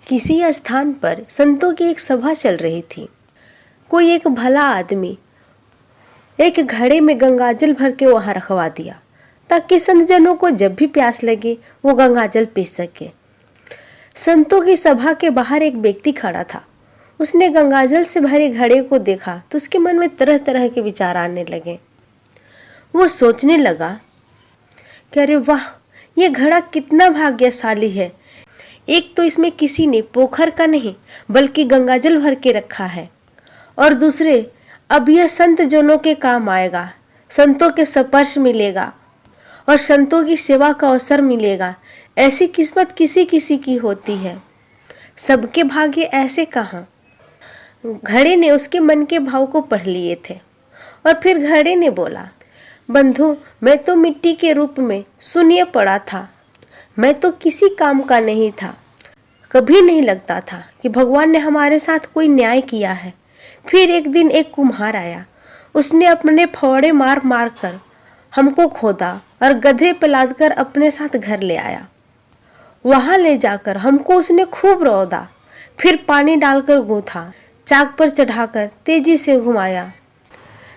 किसी स्थान पर संतों की एक सभा चल रही थी। कोई एक भला आदमी एक घड़े में गंगाजल भर के वहां रखवा दिया ताकि संत जनों को जब भी प्यास लगे वो गंगाजल पी सके। संतों की सभा के बाहर एक व्यक्ति खड़ा था। उसने गंगाजल से भरे घड़े को देखा तो उसके मन में तरह तरह के विचार आने लगे। वो सोचने लगा कि अरे वाह, ये घड़ा कितना भाग्यशाली है। एक तो इसमें किसी ने पोखर का नहीं बल्कि गंगाजल भर के रखा है, और दूसरे अब यह संत जनों के काम आएगा। संतों के स्पर्श मिलेगा और संतों की सेवा का अवसर मिलेगा। ऐसी किस्मत किसी किसी की होती है, सबके भाग्य ऐसे कहाँ। घड़े ने उसके मन के भाव को पढ़ लिए थे और फिर घड़े ने बोला, बंधु, मैं तो मिट्टी के रूप में शून्य पड़ा था। मैं तो किसी काम का नहीं था। कभी नहीं लगता था कि भगवान ने हमारे साथ कोई न्याय किया है। फिर एक दिन एक कुम्हार आया। उसने अपने फावड़े मार मार कर हमको खोदा और गधे पे लाद कर अपने साथ घर ले आया। वहां ले जाकर हमको उसने खूब रौदा, फिर पानी डालकर गूंथा, चाक पर चढ़ाकर तेजी से घुमाया,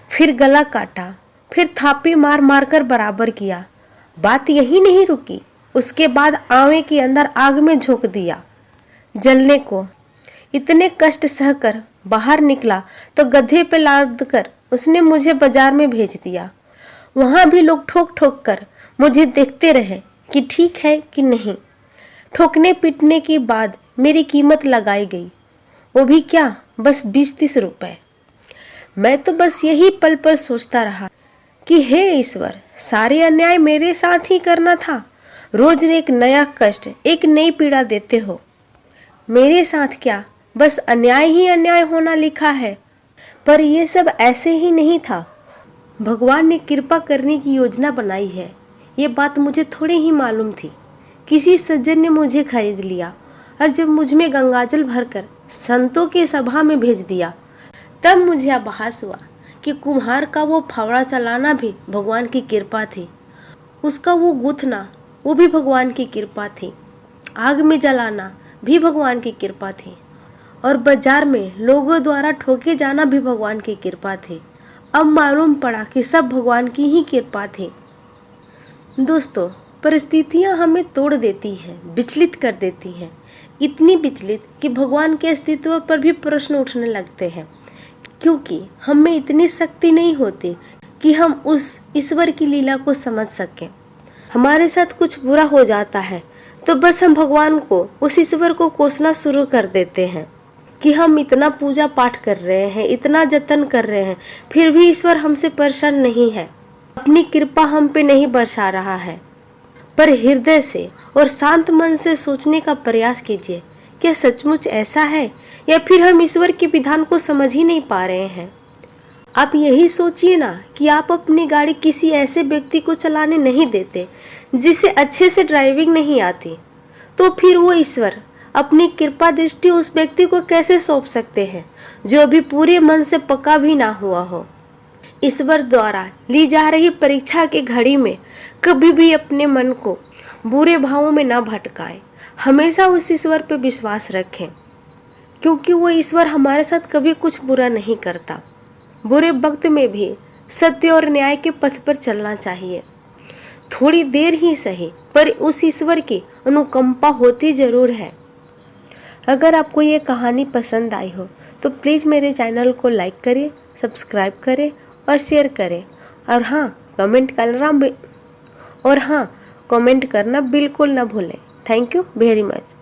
फिर गला काटा, फिर थापी मार मार कर बराबर किया। बात यही नहीं रुकी, उसके बाद आवे के अंदर आग में झोंक दिया जलने को। इतने कष्ट सहकर बाहर निकला तो गधे पे लाद कर उसने मुझे बाजार में भेज दिया। वहां भी लोग ठोक ठोक कर मुझे देखते रहे कि ठीक है कि नहीं। ठोकने पीटने के बाद मेरी कीमत लगाई गई, वो भी क्या, बस 20-30 रुपए। मैं तो बस यही पल पल सोचता रहा कि हे ईश्वर, सारे अन्याय मेरे साथ ही करना था। रोज एक नया कष्ट, एक नई पीड़ा देते हो। मेरे साथ क्या, बस अन्याय ही अन्याय होना लिखा है। पर ये सब ऐसे ही नहीं था। भगवान ने कृपा करने की योजना बनाई है। ये बात मुझे थोड़ी ही मालूम थी। किसी सज्जन ने मुझे खरीद लिया और जब मुझ में गंगाजल भरकर संतों के सभा में भेज दिया, तब मुझे आभास हुआ कि कुम्हार का वो फावड़ा चलाना भी भगवान की कृपा थी। उसका वो गूंथना, वो भी भगवान की कृपा थी। आग में जलाना भी भगवान की कृपा थी, और बाजार में लोगों द्वारा ठोके जाना भी भगवान की कृपा थी। अब मालूम पड़ा कि सब भगवान की ही कृपा थी। दोस्तों, परिस्थितियां हमें तोड़ देती हैं, विचलित कर देती हैं, इतनी विचलित कि भगवान के अस्तित्व पर भी प्रश्न उठने लगते हैं, क्योंकि हम में इतनी शक्ति नहीं होती कि हम उस ईश्वर की लीला को समझ सकें। हमारे साथ कुछ बुरा हो जाता है तो बस हम भगवान को, उस ईश्वर को कोसना शुरू कर देते हैं कि हम इतना पूजा पाठ कर रहे हैं, इतना जतन कर रहे हैं, फिर भी ईश्वर हमसे प्रसन्न नहीं है, अपनी कृपा हम पे नहीं बरसा रहा है। पर हृदय से और शांत मन से सोचने का प्रयास कीजिए, क्या सचमुच ऐसा है या फिर हम ईश्वर के विधान को समझ ही नहीं पा रहे हैं। आप यही सोचिए ना कि आप अपनी गाड़ी किसी ऐसे व्यक्ति को चलाने नहीं देते जिसे अच्छे से ड्राइविंग नहीं आती, तो फिर वो ईश्वर अपनी कृपा दृष्टि उस व्यक्ति को कैसे सौंप सकते हैं जो अभी पूरे मन से पक्का भी ना हुआ हो। ईश्वर द्वारा ली जा रही परीक्षा की घड़ी में कभी भी अपने मन को बुरे भावों में ना भटकाएं। हमेशा उस ईश्वर पर विश्वास रखें, क्योंकि वो ईश्वर हमारे साथ कभी कुछ बुरा नहीं करता। बुरे वक्त में भी सत्य और न्याय के पथ पर चलना चाहिए। थोड़ी देर ही सही, पर उस ईश्वर की अनुकंपा होती जरूर है। अगर आपको ये कहानी पसंद आई हो तो प्लीज़ मेरे चैनल को लाइक करें, सब्सक्राइब करें और शेयर करें। और हाँ, कमेंट करना बिल्कुल ना भूलें। Thank you very much.